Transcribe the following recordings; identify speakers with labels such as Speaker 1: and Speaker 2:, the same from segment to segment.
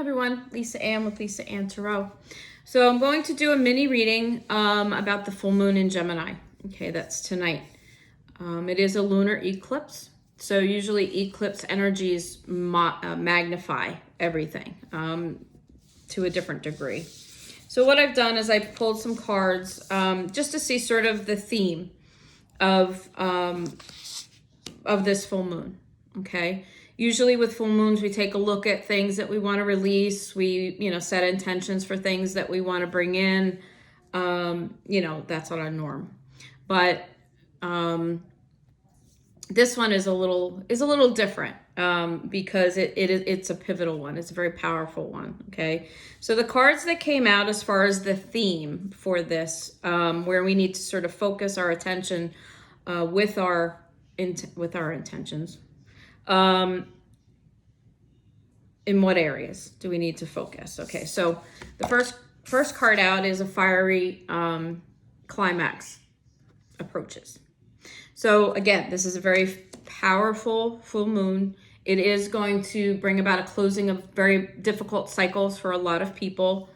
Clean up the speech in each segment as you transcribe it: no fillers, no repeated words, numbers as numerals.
Speaker 1: everyone, Lisa Ann with Lisa Ann Tarot. So I'm going to do a mini reading about the full moon in Gemini. Okay, that's tonight. It is a lunar eclipse. So usually eclipse energies magnify everything to a different degree. So what I've done is I pulled some cards just to see sort of the theme of this full moon. Okay. Usually with full moons, we take a look at things that we want to release. We, set intentions for things that we want to bring in. That's on our norm. But this one is a little different because it's a pivotal one. It's a very powerful one. Okay. So the cards that came out as far as the theme for this, where we need to sort of focus our attention with our intentions. In what areas do we need to focus? Okay, so the first card out is a fiery climax approaches. So again, this is a very powerful full moon. It is going to bring about a closing of very difficult cycles for a lot of people.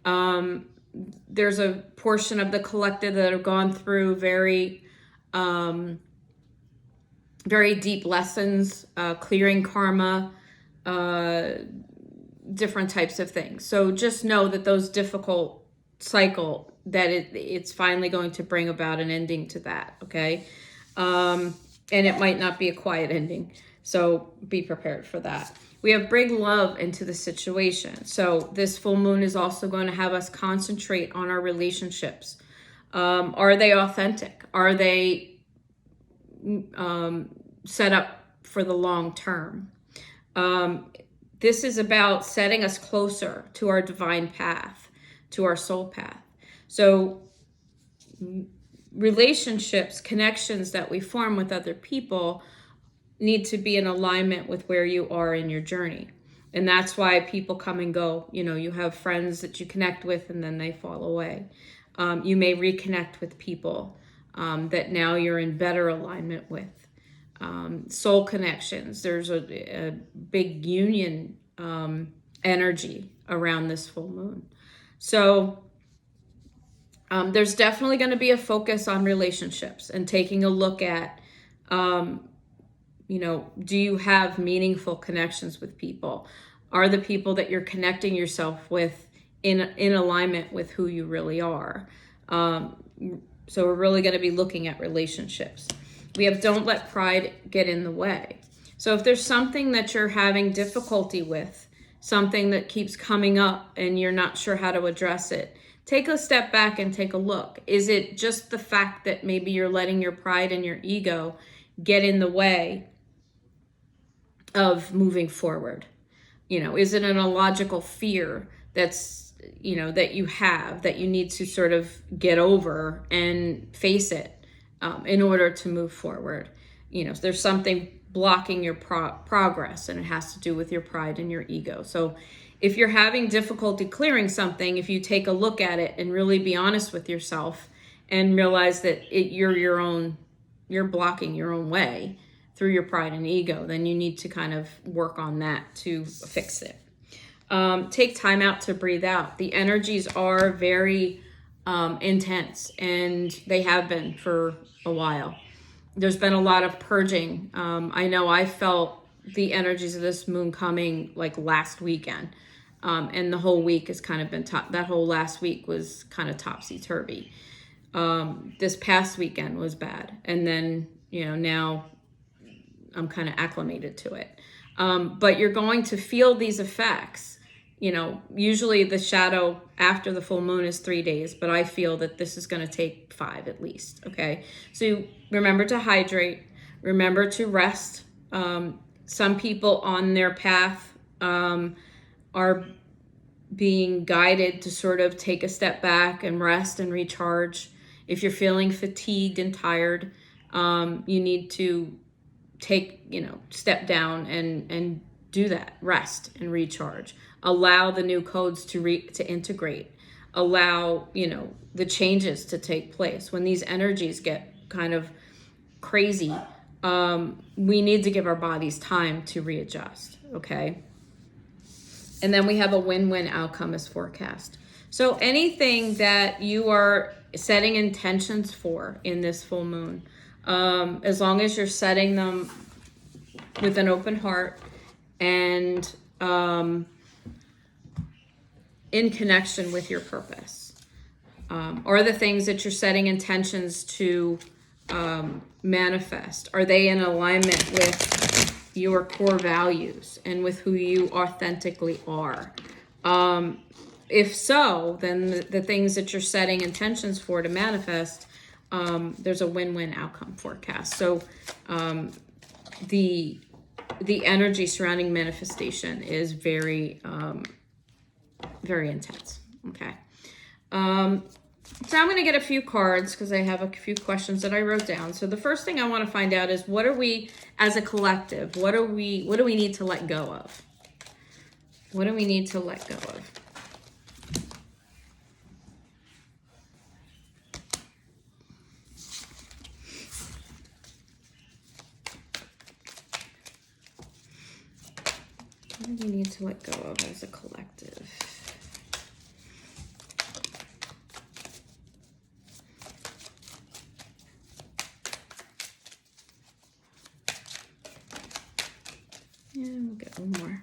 Speaker 1: There's a portion of the collective that have gone through very deep lessons, clearing karma, different types of things. So just know that those difficult cycle, that it's finally going to bring about an ending to that, okay? And it might not be a quiet ending, so be prepared for that. We have bring love into the situation. So this full moon is also going to have us concentrate on our relationships. Are they authentic? Are they set up for the long term? This is about setting us closer to our divine path, to our soul path. So relationships, connections that we form with other people need to be in alignment with where you are in your journey. And that's why people come and go. You have friends that you connect with and then they fall away. You may reconnect with people that now you're in better alignment with. Soul connections. There's a big union energy around this full moon. So there's definitely going to be a focus on relationships and taking a look at, do you have meaningful connections with people? Are the people that you're connecting yourself with in alignment with who you really are? So we're really going to be looking at relationships. We have don't let pride get in the way. So if there's something that you're having difficulty with, something that keeps coming up and you're not sure how to address it, take a step back and take a look. Is it just the fact that maybe you're letting your pride and your ego get in the way of moving forward? Is it an illogical fear that's, that you have, that you need to sort of get over and face it? In order to move forward. There's something blocking your progress, and it has to do with your pride and your ego. So if you're having difficulty clearing something, if you take a look at it and really be honest with yourself and realize that you're blocking your own way through your pride and ego, then you need to kind of work on that to fix it. Take time out to breathe out. The energies are very intense, and they have been for a while. There's been a lot of purging. I know I felt the energies of this moon coming like last weekend, and the whole week has kind of been that whole last week was kind of topsy-turvy. This past weekend was bad, and then now I'm kind of acclimated to it. But you're going to feel these effects. Usually the shadow after the full moon is 3 days, but I feel that this is going to take 5 at least. Okay. So remember to hydrate, remember to rest. Some people on their path, are being guided to sort of take a step back and rest and recharge. If you're feeling fatigued and tired, you need to step down and do that, rest and recharge. Allow the new codes to integrate. Allow, the changes to take place. When these energies get kind of crazy, we need to give our bodies time to readjust, okay? And then we have a win-win outcome as forecast. So anything that you are setting intentions for in this full moon, as long as you're setting them with an open heart and in connection with your purpose, or the things that you're setting intentions to manifest, are they in alignment with your core values and with who you authentically are? If so, then the things that you're setting intentions for to manifest, there's a win-win outcome forecast. So the energy surrounding manifestation is very, very intense. Okay. So I'm going to get a few cards because I have a few questions that I wrote down. So the first thing I want to find out is, what are we as a collective? What do we need to let go of? What do we need to let go of? What do we need to let go of as a collective? And we'll get one more.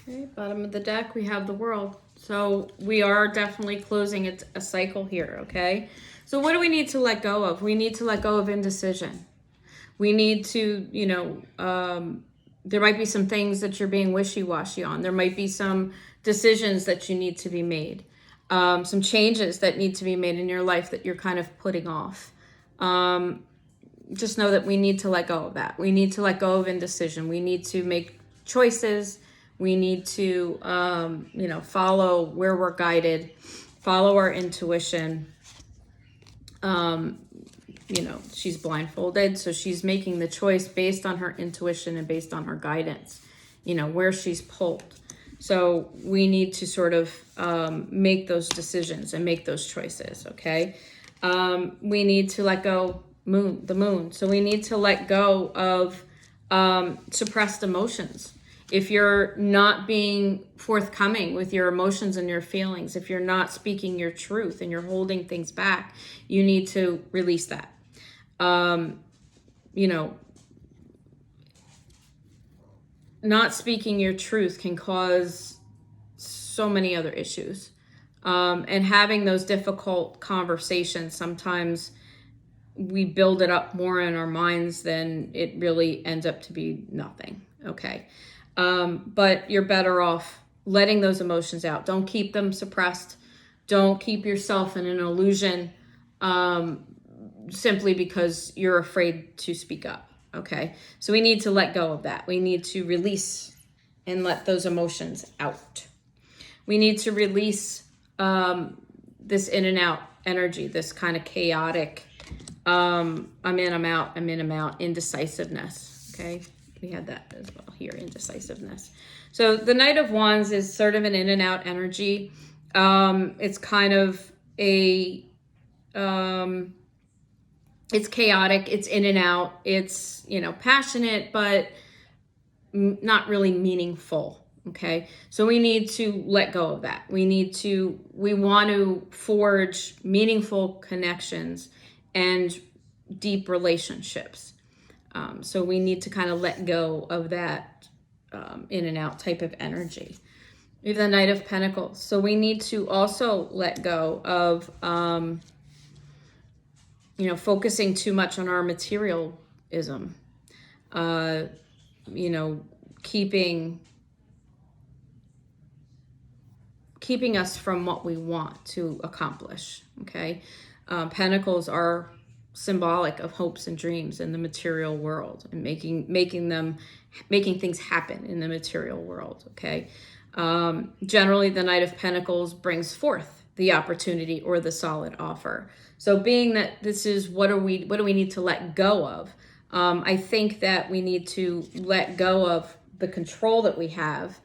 Speaker 1: Okay, bottom of the deck, we have the World. So we are definitely closing a cycle here, okay? So what do we need to let go of? We need to let go of indecision. We need to, there might be some things that you're being wishy-washy on. There might be some decisions that you need to be made. Some changes that need to be made in your life that you're kind of putting off. Just know that we need to let go of that. We need to let go of indecision. We need to make choices. We need to, follow where we're guided, follow our intuition. She's blindfolded, so she's making the choice based on her intuition and based on her guidance, where she's pulled. So we need to sort of make those decisions and make those choices, okay? We need to let go the moon. So we need to let go of suppressed emotions. If you're not being forthcoming with your emotions and your feelings, if you're not speaking your truth and you're holding things back, you need to release that. Not speaking your truth can cause so many other issues. And having those difficult conversations, sometimes we build it up more in our minds than it really ends up to be nothing. Okay. But you're better off letting those emotions out. Don't keep them suppressed. Don't keep yourself in an illusion simply because you're afraid to speak up. Okay. So we need to let go of that. We need to release and let those emotions out. We need to release this in and out energy, this kind of chaotic, I'm in, I'm out, I'm in, I'm out, indecisiveness. Okay. We had that as well here, indecisiveness. So the Knight of Wands is sort of an in and out energy. It's kind of it's chaotic, it's in and out, it's, passionate, but not really meaningful. Okay. So we need to let go of that. We want to forge meaningful connections and deep relationships. So we need to kind of let go of that in and out type of energy. We have the Knight of Pentacles. So we need to also let go of, focusing too much on our materialism, keeping us from what we want to accomplish. Okay. Pentacles are symbolic of hopes and dreams in the material world and making things happen in the material world. Okay. Generally the Knight of Pentacles brings forth the opportunity or the solid offer. So being that this is what do we need to let go of? I think that we need to let go of the control that we have,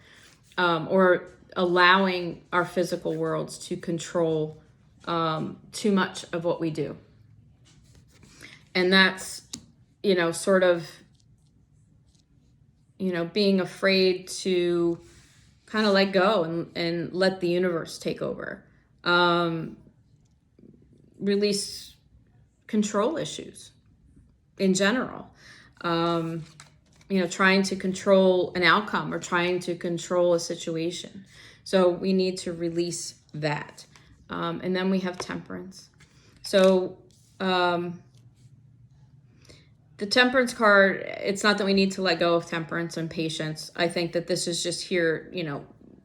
Speaker 1: or allowing our physical worlds to control too much of what we do. And that's, sort of, being afraid to kind of let go and let the universe take over. Release control issues in general. Trying to control an outcome or trying to control a situation. So we need to release that. And then we have temperance. So the temperance card, it's not that we need to let go of temperance and patience. I think that this is just here,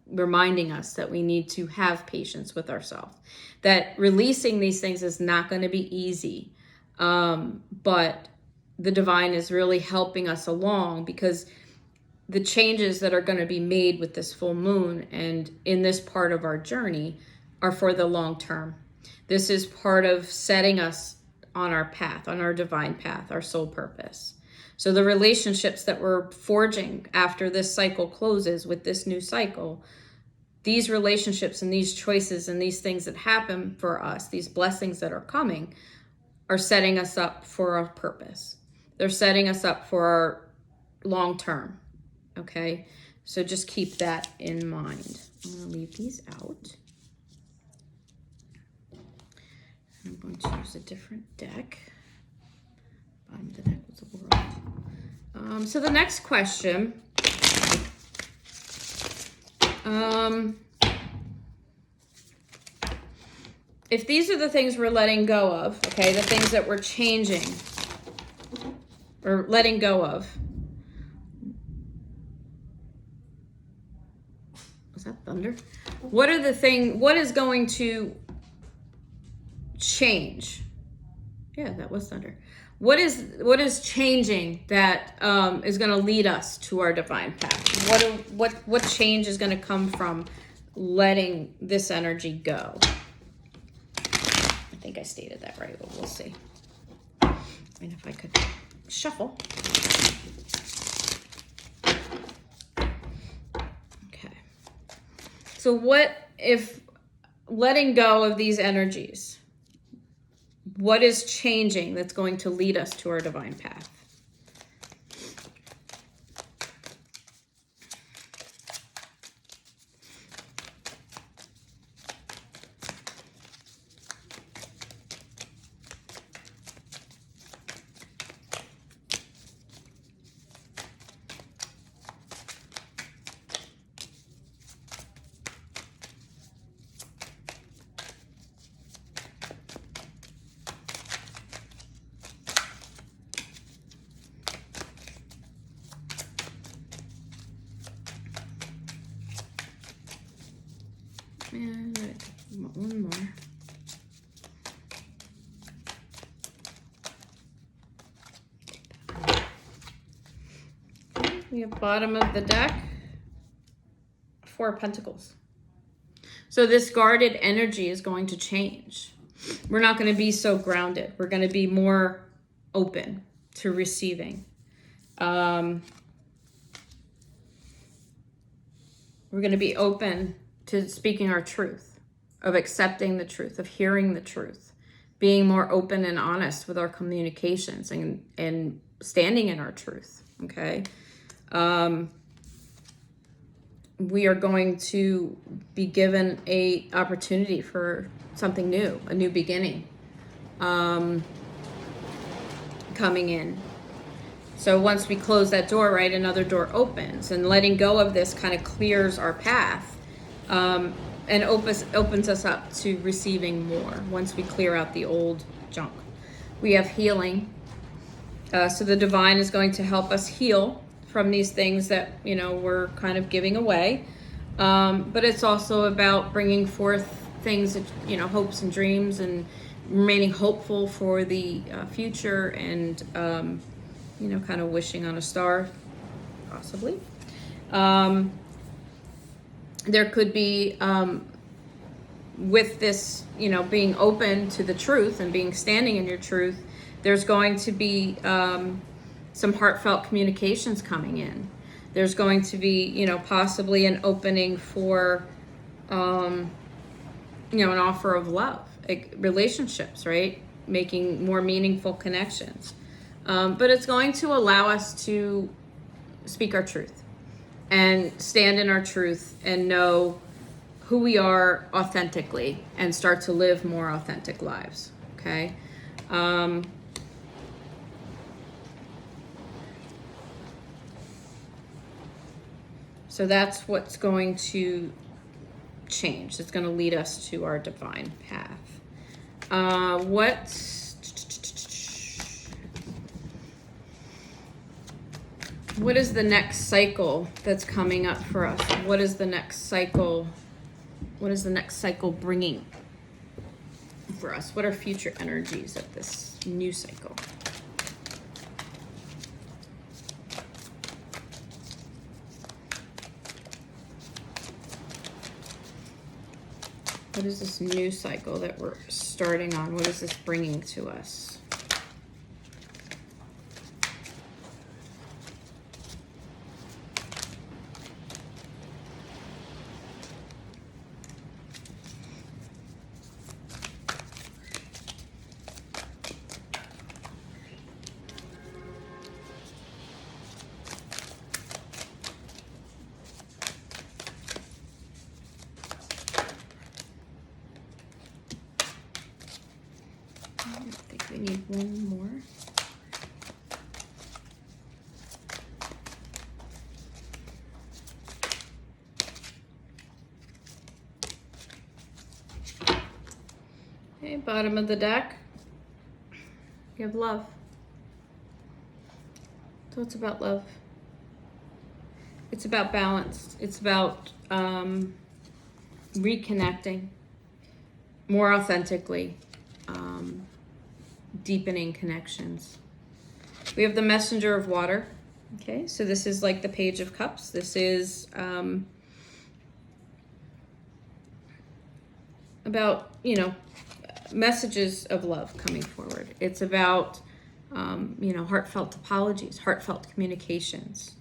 Speaker 1: reminding us that we need to have patience with ourselves. That releasing these things is not going to be easy. But the divine is really helping us along, because the changes that are going to be made with this full moon and in this part of our journey are for the long term. This is part of setting us on our path, on our divine path, our soul purpose. So the relationships that we're forging after this cycle closes with this new cycle, these relationships and these choices and these things that happen for us, these blessings that are coming, are setting us up for our purpose. They're setting us up for our long term. Okay, so just keep that in mind. I'm going to leave these out. I'm going to use a different deck. Bottom of the deck was the world. So the next question. If these are the things we're letting go of, okay, the things that we're changing or letting go of. Was that thunder? What is going to change? Yeah, that was thunder. What is changing that is going to lead us to our divine path? What change is going to come from letting this energy go? I think I stated that right, but we'll see. And if I could shuffle. Okay. So what if letting go of these energies, what is changing that's going to lead us to our divine path? And one more. We have bottom of the deck, 4 of Pentacles. So this guarded energy is going to change. We're not going to be so grounded. We're going to be more open to receiving. We're going to be open to speaking our truth, of accepting the truth, of hearing the truth, being more open and honest with our communications and standing in our truth, okay? We are going to be given a opportunity for something new, a new beginning coming in. So once we close that door, right, another door opens, and letting go of this kind of clears our path. And opens us up to receiving more once we clear out the old junk. We have healing. So the divine is going to help us heal from these things that, we're kind of giving away. But it's also about bringing forth things that, hopes and dreams, and remaining hopeful for the future, and, kind of wishing on a star, possibly. There could be with this, being open to the truth and standing in your truth, there's going to be some heartfelt communications coming in. There's going to be, possibly an opening for, an offer of love, like relationships, right? Making more meaningful connections. But it's going to allow us to speak our truth and stand in our truth and know who we are authentically and start to live more authentic lives. Okay. So that's what's going to change. It's going to lead us to our divine path. What is the next cycle that's coming up for us? What is the next cycle? What is the next cycle bringing for us? What are future energies of this new cycle? What is this new cycle that we're starting on? What is this bringing to us? I think we need one more. Okay, bottom of the deck. You have love. So it's about love. It's about balance. It's about reconnecting more authentically. Deepening connections. We have the messenger of water. Okay, so this is like the page of cups. This is about, messages of love coming forward. It's about, heartfelt apologies, heartfelt communications.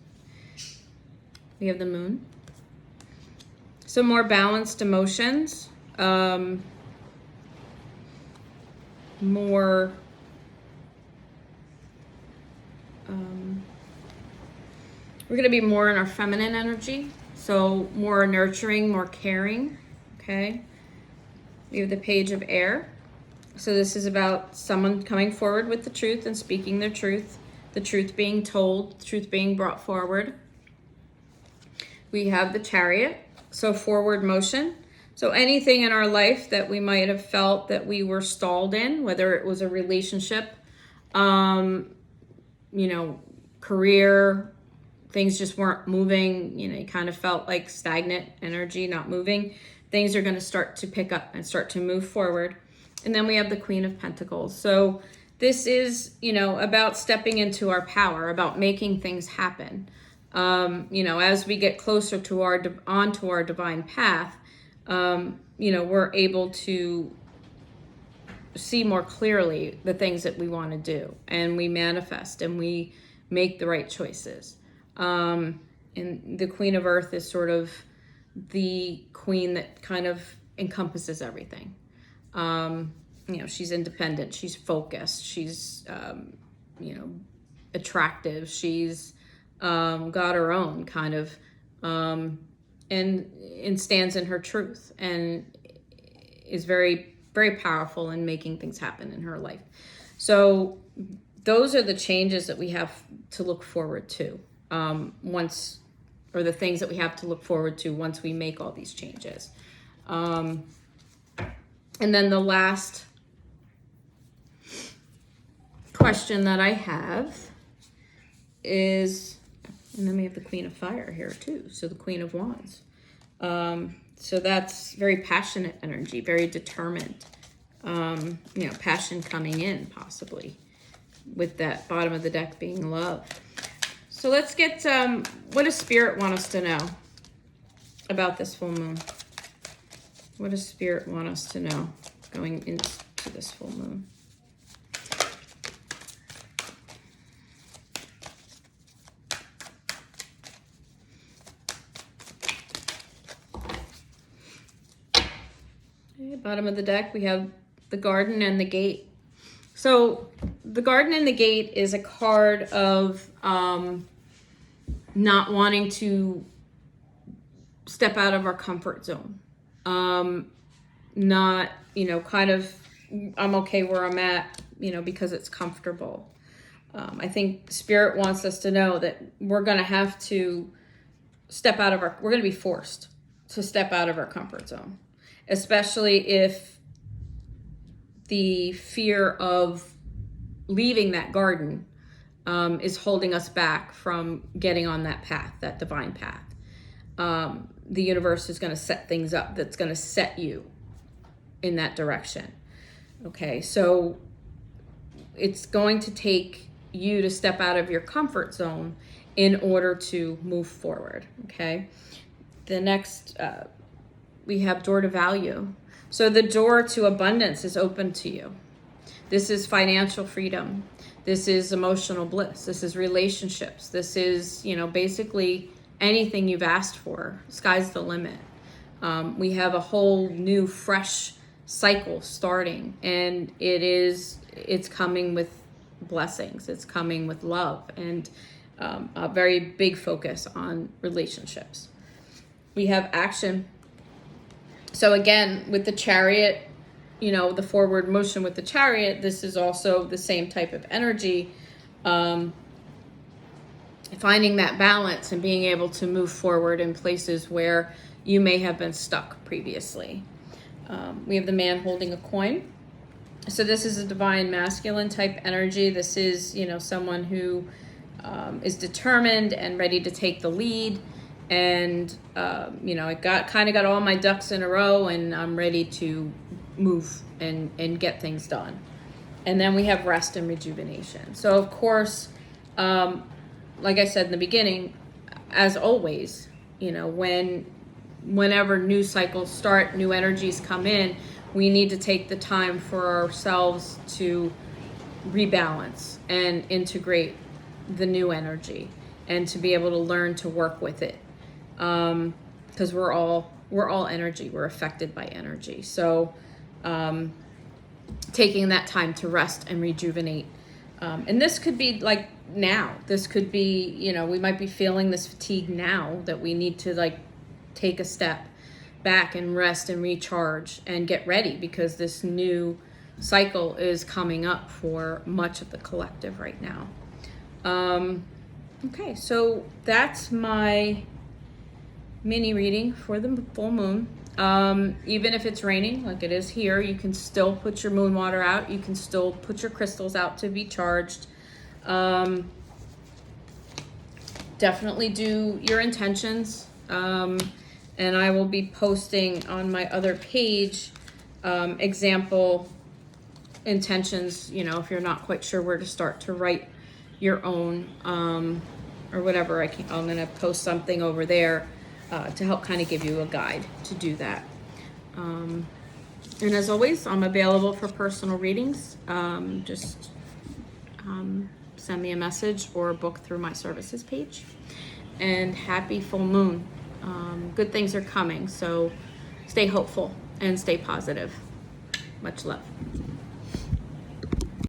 Speaker 1: We have the moon. So more balanced emotions, more we're going to be more in our feminine energy, so more nurturing, more caring. Okay, we have the page of air. So this is about someone coming forward with the truth and speaking their truth, the truth being told, the truth being brought forward. We have the chariot, so forward motion. So anything in our life that we might have felt that we were stalled in, whether it was a relationship, career, things just weren't moving, you kind of felt like stagnant energy, not moving. Things are going to start to pick up and start to move forward. And then we have the Queen of Pentacles. So this is, about stepping into our power, about making things happen. As we get closer to onto our divine path, we're able to see more clearly the things that we want to do, and we manifest and we make the right choices. And the Queen of Earth is sort of the queen that kind of encompasses everything. She's independent, she's focused, she's, attractive, she's got her own kind of, and stands in her truth and is very, very powerful in making things happen in her life. So those are the changes that we have to look forward to the things that we have to look forward to once we make all these changes. And then the last question that I have is, and then we have the Queen of Fire here too. So the Queen of Wands. So that's very passionate energy, very determined, passion coming in possibly with that bottom of the deck being love. So let's get, what does Spirit want us to know about this full moon? What does Spirit want us to know going into this full moon? Okay, bottom of the deck, we have the Garden and the Gate. So the Garden and the Gate is a card of not wanting to step out of our comfort zone. Not, kind of, I'm okay where I'm at, because it's comfortable. I think Spirit wants us to know that we're going to have to we're going to be forced to step out of our comfort zone, especially if the fear of leaving that garden is holding us back from getting on that path, that divine path. The universe is going to set things up that's going to set you in that direction. Okay, so it's going to take you to step out of your comfort zone in order to move forward. Okay, the next we have door to value. So the door to abundance is open to you. This is financial freedom. This is emotional bliss. This is relationships. This is, basically anything you've asked for. Sky's the limit. We have a whole new, fresh cycle starting, and it's coming with blessings. It's coming with love, and a very big focus on relationships. We have action. So again, with the Chariot, the forward motion with the Chariot, this is also the same type of energy. Finding that balance and being able to move forward in places where you may have been stuck previously. We have the Man holding a coin. So this is a divine masculine type energy. This is, someone who is determined and ready to take the lead. And, I got all my ducks in a row, and I'm ready to move and get things done. And then we have rest and rejuvenation. So of course, like I said in the beginning, as always, whenever new cycles start, new energies come in, we need to take the time for ourselves to rebalance and integrate the new energy, and to be able to learn to work with it. Because we're all energy. We're affected by energy. So taking that time to rest and rejuvenate. And this could be like now. This could be, we might be feeling this fatigue now, that we need to take a step back and rest and recharge and get ready, because this new cycle is coming up for much of the collective right now. Okay, so that's my mini reading for the full moon. Even if it's raining like it is here, you can still put your moon water out. You can still put your crystals out to be charged. Definitely do your intentions. And I will be posting on my other page example intentions, if you're not quite sure where to start to write your own or whatever. I'm going to post something over there to help kind of give you a guide to do that. And as always, I'm available for personal readings. Just send me a message or book through my services page. And happy full moon. Good things are coming, so stay hopeful and stay positive. Much love.